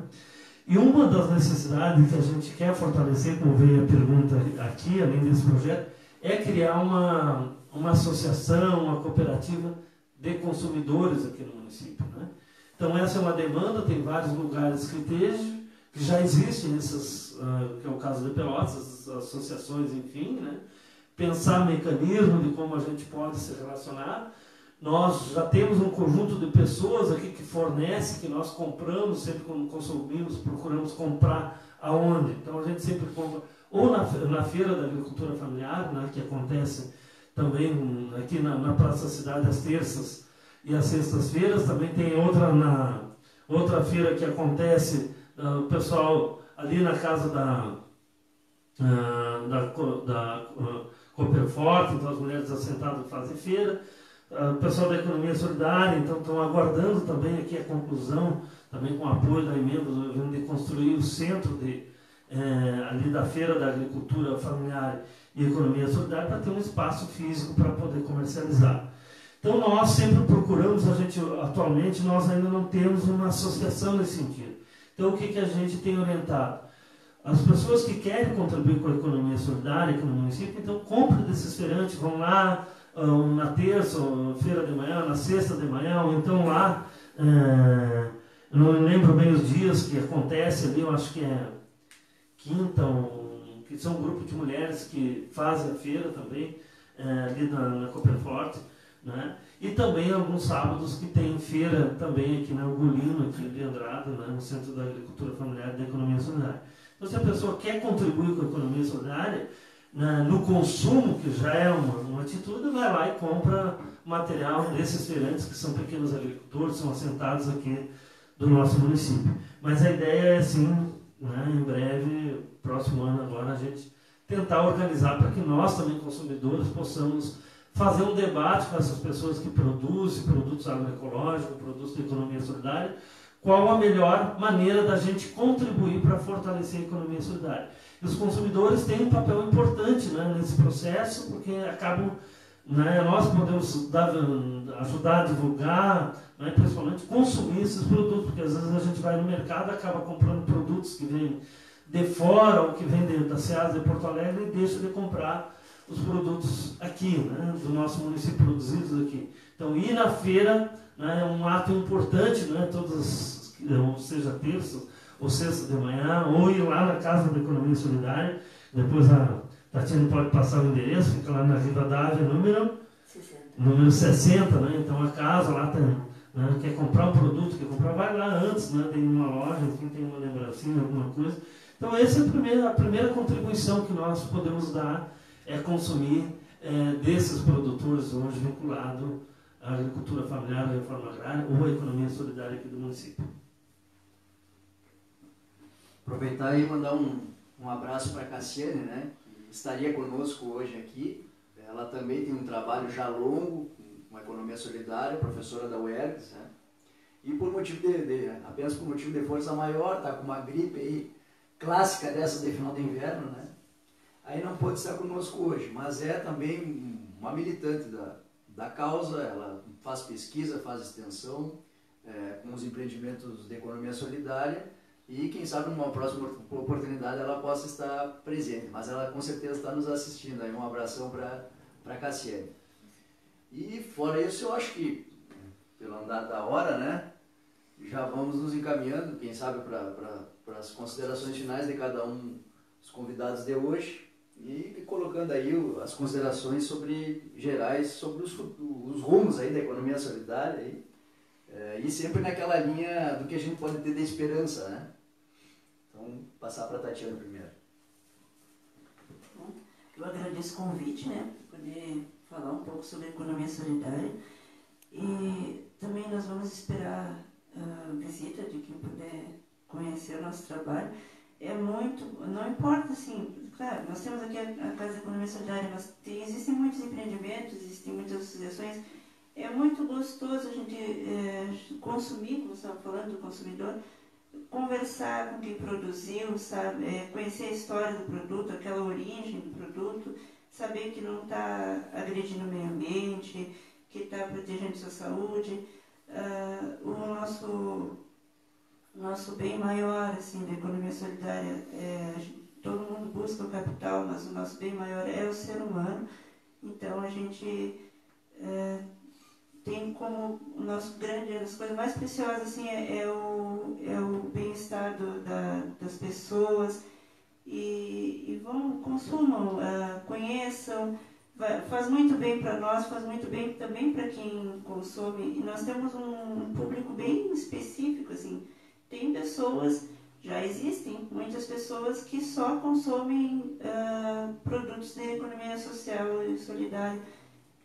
Speaker 3: E uma das necessidades que a gente quer fortalecer, como veio a pergunta aqui, além desse projeto, é criar uma associação, uma cooperativa de consumidores aqui no município, né? Então essa é uma demanda, tem vários lugares que já existem, que é o caso de Pelotas, as associações, enfim, né? Pensar mecanismo de como a gente pode se relacionar. Nós já temos um conjunto de pessoas aqui que fornece, que nós compramos, sempre quando consumimos, procuramos comprar aonde. Então a gente sempre compra ou na Feira da Agricultura Familiar, né, que acontece também aqui na Praça da Cidade às terças e às sextas-feiras. Também tem outra feira que acontece, o pessoal ali na casa da Cooperforte, então as mulheres assentadas fazem feira. O pessoal da Economia Solidária, então, estão aguardando também aqui a conclusão, também com o apoio da emenda do governo, de construir o centro ali da Feira da Agricultura Familiar e Economia Solidária, para ter um espaço físico para poder comercializar. Então, nós sempre procuramos, atualmente, nós ainda não temos uma associação nesse sentido. Então, o que a gente tem orientado? As pessoas que querem contribuir com a economia solidária aqui no município, então, comprem desses feirantes, vão lá, na terça, ou feira de manhã, na sexta de manhã, ou então lá, eu não lembro bem os dias que acontece ali, eu acho que é quinta, que são um grupo de mulheres que fazem a feira também, ali na Cooperforte, né? E também alguns sábados que tem feira também aqui na Ugolino, aqui de Andrada, né? No Centro da Agricultura Familiar e da Economia Solidária. Então, se a pessoa quer contribuir com a economia solidária, no consumo, que já é uma atitude, vai lá e compra material desses feirantes, que são pequenos agricultores, são assentados aqui do nosso município. Mas a ideia é, sim, né, em breve, próximo ano agora, a gente tentar organizar para que nós, também consumidores, possamos fazer um debate com essas pessoas que produzem produtos agroecológicos, produtos de economia solidária, qual a melhor maneira da gente contribuir para fortalecer a economia solidária. E os consumidores têm um papel importante, né, nesse processo, porque acabam, né, nós podemos ajudar a divulgar, né, principalmente consumir esses produtos, porque às vezes a gente vai no mercado e acaba comprando produtos que vêm de fora ou que vêm da Ceasa de Porto Alegre e deixa de comprar os produtos aqui, né, do nosso município, produzidos aqui. Então, ir na feira, né, é um ato importante, né, ou seja, terça ou sexta de manhã, ou ir lá na Casa da Economia Solidária. Depois a Tatiana pode passar o endereço, fica lá na Rivadavia, número 60, né? Então a casa lá tem, né, quer comprar um produto, vai lá antes, né, tem uma loja, enfim, tem uma lembrancinha, alguma coisa. Então essa é a primeira contribuição que nós podemos dar, é consumir desses produtores hoje vinculados à agricultura familiar, à reforma agrária ou à economia solidária aqui do município.
Speaker 1: Aproveitar e mandar um abraço para a Cassiane, né, que estaria conosco hoje aqui. Ela também tem um trabalho já longo com a economia solidária, professora da UERGS, né, e apenas por motivo de força maior, está com uma gripe aí, clássica dessa de final de inverno, né, aí não pôde estar conosco hoje, mas é também uma militante da causa. Ela faz pesquisa, faz extensão com os empreendimentos de economia solidária. E quem sabe numa próxima oportunidade ela possa estar presente, mas ela com certeza está nos assistindo. Aí um abração para a Cassiane. E fora isso, eu acho que, pelo andar da hora, né, já vamos nos encaminhando, quem sabe, para as considerações finais de cada um dos convidados de hoje, e colocando aí as considerações gerais sobre os rumos aí da economia solidária, e sempre naquela linha do que a gente pode ter de esperança, né? Então, passar para a Tatiana primeiro.
Speaker 2: Bom, eu agradeço o convite, né, para poder falar um pouco sobre a economia solidária. E também nós vamos esperar a visita de quem puder conhecer o nosso trabalho. Não importa, assim, claro, nós temos aqui a Casa da Economia Solidária, mas existem muitos empreendimentos, existem muitas associações. É muito gostoso a gente consumir, como você estava falando, do consumidor, conversar com quem produziu, sabe, conhecer a história do produto, aquela origem do produto, saber que não está agredindo o meio ambiente, que está protegendo sua saúde. O nosso bem maior, assim, da economia solidária, todo mundo busca o capital, mas o nosso bem maior é o ser humano. Então a gente tem como o nosso as coisas mais preciosas, assim, é o bem-estar das pessoas. e vão, consumam, conheçam. Faz muito bem para nós, faz muito bem também para quem consome. E nós temos um público bem específico, assim. Tem pessoas, já existem muitas pessoas que só consomem produtos de economia social e solidária.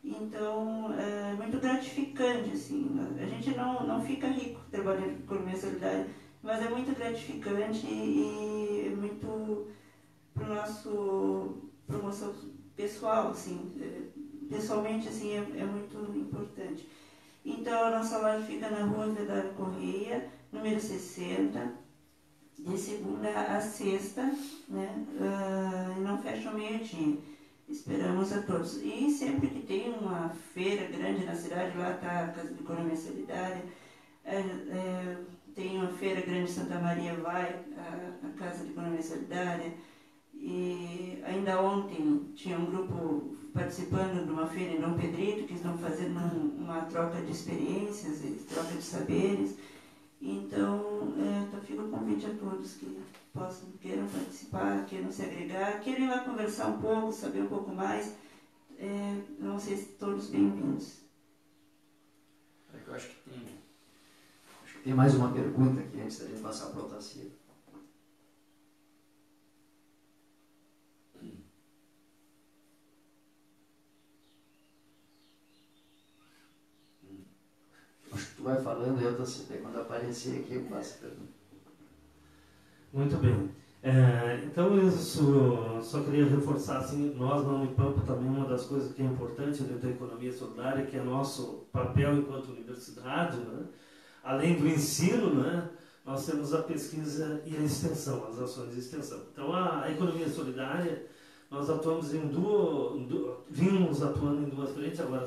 Speaker 2: Então, é muito gratificante, assim. A gente não fica rico trabalhando com economia solidária, mas é muito gratificante e é muito para o nosso promoção pessoal, assim, pessoalmente, assim, é muito importante. Então, a nossa loja fica na Rua Vedário Correia, número 60, de segunda a sexta, né? E não fecha ao meio-dia. Esperamos a todos. E sempre que tem uma feira grande na cidade, lá está a Casa de Economia Solidária, tem uma feira grande em Santa Maria, vai a Casa de Economia Solidária. E ainda ontem tinha um grupo participando de uma feira em Dom Pedrito, que estão fazendo uma troca de experiências e troca de saberes. Então, fica o convite a todos que queiram participar, queiram se agregar, queiram ir lá conversar um pouco, saber um pouco mais. Vão ser todos bem-vindos.
Speaker 1: Eu acho que tem mais uma pergunta aqui antes da gente passar para o Otacílio. Acho que tu vai falando e eu estou quando aparecer aqui eu passo a pergunta.
Speaker 3: Muito bem. Então, isso só queria reforçar, assim, nós na Unipampa também, uma das coisas que é importante dentro da economia solidária, que é nosso papel enquanto universidade, né? Além do ensino, né? Nós temos a pesquisa e a extensão, as ações de extensão. Então, a economia solidária, nós atuamos vimos atuando em duas frentes, agora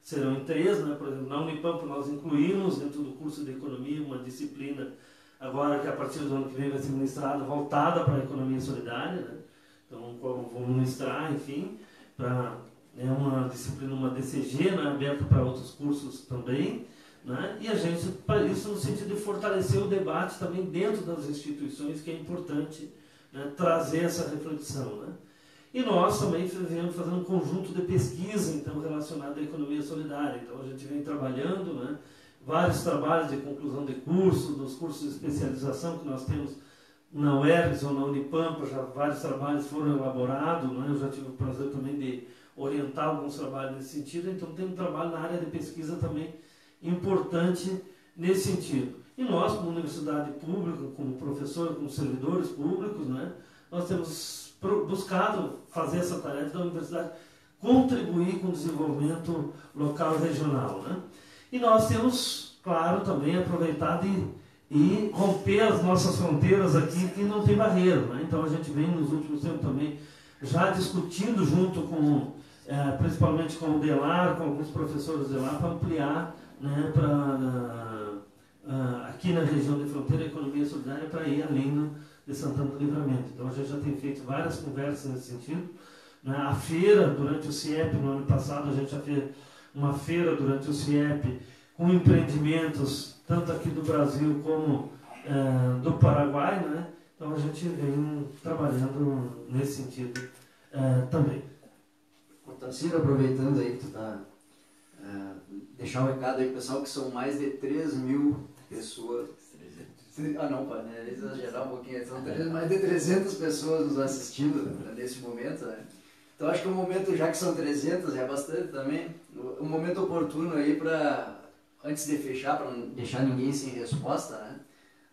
Speaker 3: serão em três, né? Por exemplo, na Unipampa nós incluímos dentro do curso de economia uma disciplina agora que a partir do ano que vem vai ser ministrada voltada para a economia solidária, né? Então vou ministrar, enfim, para uma disciplina, uma DCG, né? Aberta para outros cursos também, né? E a gente, isso no sentido de fortalecer o debate também dentro das instituições, que é importante, né? Trazer essa reflexão, né? E nós também viemos fazendo um conjunto de pesquisa, então, relacionado à economia solidária. Então, a gente vem trabalhando, né, vários trabalhos de conclusão de curso, dos cursos de especialização que nós temos na UERGS ou na Unipampa, já vários trabalhos foram elaborados, né, eu já tive o prazer também de orientar alguns trabalhos nesse sentido, então tem um trabalho na área de pesquisa também importante nesse sentido. E nós, como universidade pública, como professores, como servidores públicos, né, nós temos buscado fazer essa tarefa da universidade, contribuir com o desenvolvimento local e regional, né? E nós temos, claro, também aproveitado e romper as nossas fronteiras aqui, que não tem barreira, né? Então a gente vem nos últimos tempos também já discutindo junto com, principalmente com o DELAR, com alguns professores do DELAR, para ampliar, né, aqui na região de fronteira a economia solidária para ir além de Santana do Livramento. Então a gente já tem feito várias conversas nesse sentido. A feira, durante o CIEP, no ano passado, a gente já fez uma feira durante o CIEP com empreendimentos, tanto aqui do Brasil como do Paraguai, né? Então a gente vem trabalhando nesse sentido também.
Speaker 1: Otacílio, aproveitando aí que tu está, deixar um recado aí para o pessoal que são mais de 3.000 pessoas. Não, para exagerar um pouquinho, são mais de 300 pessoas nos assistindo nesse momento, né? Então acho que o momento, já que são 300, é bastante também, um momento oportuno aí para, antes de fechar, para não deixar ninguém sem resposta, né?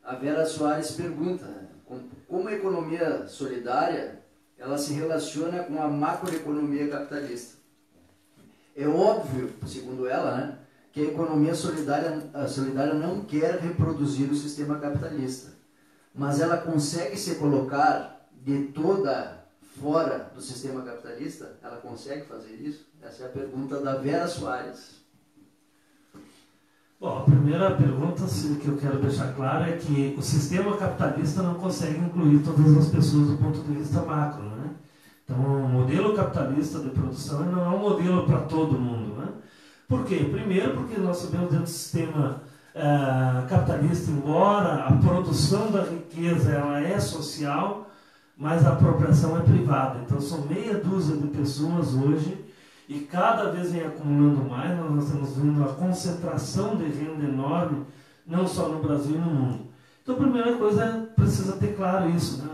Speaker 1: A Vera Soares pergunta, né, como a economia solidária ela se relaciona com a macroeconomia capitalista. É óbvio, segundo ela, né, que a economia solidária não quer reproduzir o sistema capitalista, mas ela consegue se colocar de toda fora do sistema capitalista? Ela consegue fazer isso? Essa é a pergunta da Vera Soares.
Speaker 3: Bom, a primeira pergunta que eu quero deixar claro é que o sistema capitalista não consegue incluir todas as pessoas do ponto de vista macro, né? Então, o modelo capitalista de produção não é um modelo para todo mundo, né? Por quê? Primeiro, porque nós sabemos dentro do sistema capitalista, embora a produção da riqueza ela é social, mas a apropriação é privada. Então são meia dúzia de pessoas hoje, e cada vez vem acumulando mais. Nós estamos vendo a concentração de renda enorme, não só no Brasil e no mundo. Então a primeira coisa, precisa ter claro isso, né?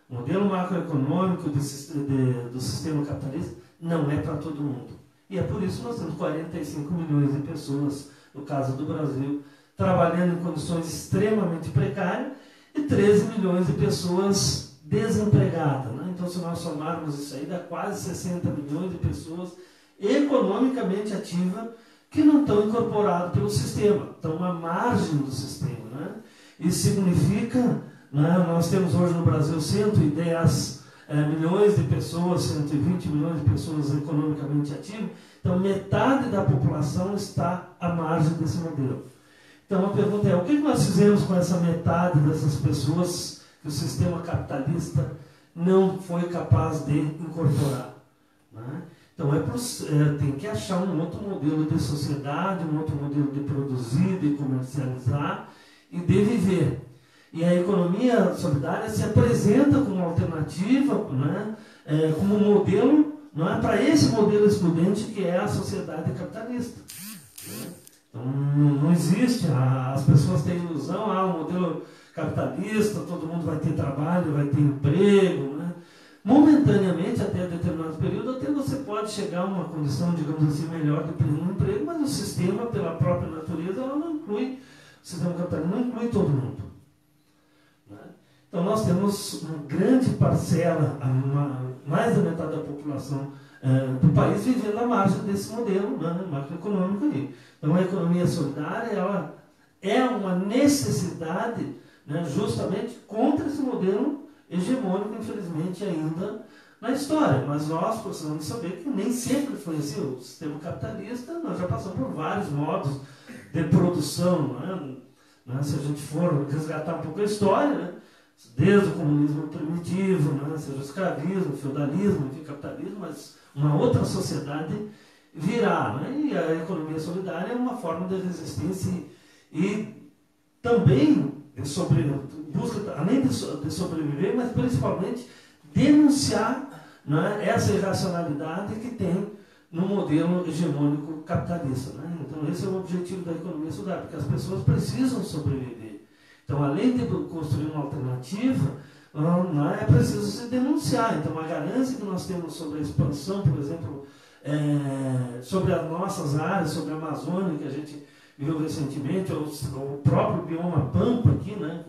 Speaker 3: O modelo macroeconômico do sistema capitalista não é para todo mundo. E é por isso que nós temos 45 milhões de pessoas, no caso do Brasil, trabalhando em condições extremamente precárias, e 13 milhões de pessoas desempregadas, né? Então, se nós somarmos isso aí, dá quase 60 milhões de pessoas economicamente ativas que não estão incorporadas pelo sistema, estão à margem do sistema, né? Isso significa, né, nós temos hoje no Brasil 110 milhões de pessoas, 120 milhões de pessoas economicamente ativas, então metade da população está à margem desse modelo. Então a pergunta é, o que nós fizemos com essa metade dessas pessoas que o sistema capitalista não foi capaz de incorporar, né? Então tem que achar um outro modelo de sociedade, um outro modelo de produzir, de comercializar e de viver. E a economia solidária se apresenta como alternativa, né, como modelo, não é, para esse modelo excludente que é a sociedade capitalista, né? Então não existe, as pessoas têm ilusão, o modelo capitalista, todo mundo vai ter trabalho, vai ter emprego, né? Momentaneamente, até determinado período, até você pode chegar a uma condição, digamos assim, melhor de pleno emprego, mas o sistema, pela própria natureza, ela não inclui, o sistema capitalista não inclui todo mundo, né? Então nós temos uma grande parcela, mais da metade da população do país vivendo à margem desse modelo, né, macroeconômico aí. Então a economia solidária, ela é uma necessidade, né, justamente contra esse modelo hegemônico, infelizmente, ainda na história. Mas nós precisamos saber que nem sempre foi assim. O sistema capitalista, nós já passamos por vários modos de produção, né? Se a gente for resgatar um pouco a história, né? Desde o comunismo primitivo, né? Seja o escravismo, o feudalismo, enfim, capitalismo, mas uma outra sociedade virá, né? E a economia solidária é uma forma de resistência e também busca, além de sobreviver, mas principalmente denunciar, né, essa irracionalidade que tem no modelo hegemônico capitalista, né? Então esse é o objetivo da economia solidária, porque as pessoas precisam sobreviver. Então, além de construir uma alternativa, é preciso se denunciar. Então, a ganância que nós temos sobre a expansão, por exemplo, sobre as nossas áreas, sobre a Amazônia, que a gente viu recentemente, ou o próprio bioma Pampa aqui, né,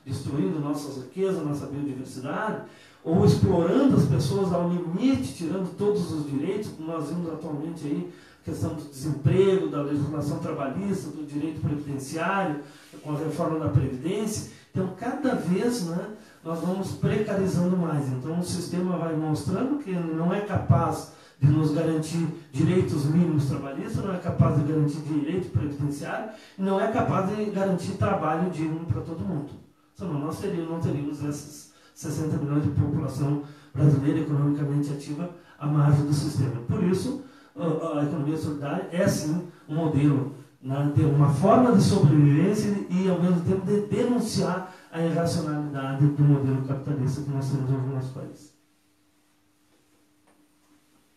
Speaker 3: destruindo nossas riquezas, nossa biodiversidade, ou explorando as pessoas ao limite, tirando todos os direitos, como nós vimos atualmente aí, a questão do desemprego, da legislação trabalhista, do direito previdenciário, com a reforma da Previdência. Então, cada vez, né, nós vamos precarizando mais. Então, o sistema vai mostrando que não é capaz de nos garantir direitos mínimos trabalhistas, não é capaz de garantir direito previdenciário, não é capaz de garantir trabalho digno para todo mundo. Senão nós não teríamos esses 60 milhões de população brasileira economicamente ativa à margem do sistema. Por isso, a economia solidária é sim um modelo, né, de uma forma de sobrevivência e ao mesmo tempo de denunciar a irracionalidade do modelo capitalista que nós temos hoje no nosso país.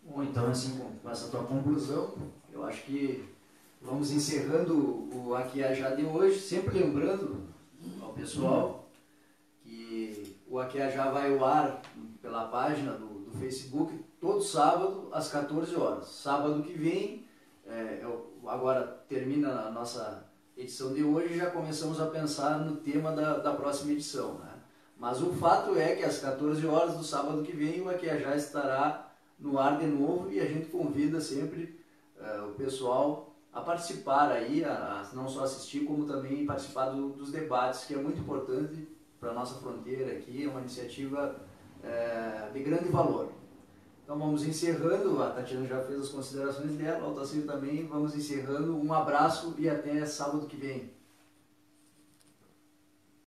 Speaker 1: Bom, então assim, com essa tua conclusão, eu acho que vamos encerrando o Aquiajá de hoje, sempre lembrando ao pessoal que o Aquiajá vai ao ar pela página do Facebook todo sábado às 14 horas. Sábado que vem, agora termina a nossa edição de hoje e já começamos a pensar no tema da próxima edição, né? Mas o fato é que às 14 horas do sábado que vem o Aquiajá estará no ar de novo e a gente convida sempre o pessoal a participar aí, a não só assistir, como também participar dos debates, que é muito importante para a nossa fronteira aqui, é uma iniciativa de grande valor. Então vamos encerrando, a Tatiana já fez as considerações dela, o Altacílio também, vamos encerrando, um abraço e até sábado que vem.